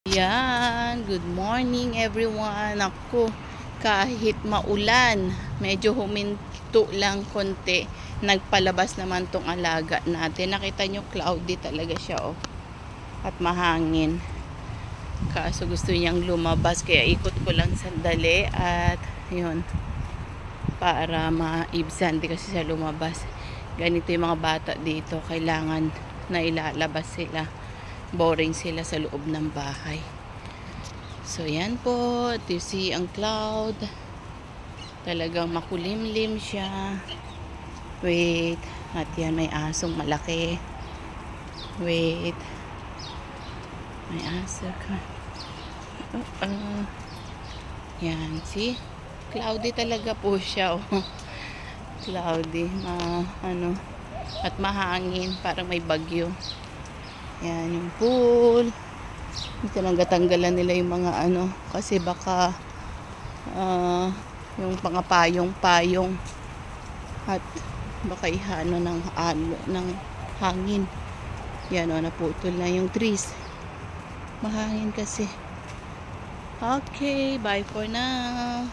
Yan, good morning everyone. Ako, kahit maulan, medyo huminto lang konti. Nagpalabas naman tong alaga natin. Nakita nyo, cloudy talaga siya, oh. At mahangin. Kaso gusto niyang lumabas, kaya ikot ko lang sandali. At yun, para maibsan, di kasi siya lumabas. Ganito yung mga bata dito, kailangan na ilalabas sila. Boring sila sa loob ng bahay. So yan po, you see ang cloud, talagang makulimlim siya. Wait, at yan may asong malaki. Wait, may aso ka. Yan, see, cloudy talaga po siya, oh. Cloudy, at mahangin, parang may bagyo. Yan yung pool. Dito nang gatanggalan nila yung mga kasi baka yung mga payong at baka ihano ng hangin. Yan, naputol na yung trees. Mahangin kasi. Okay, bye for now.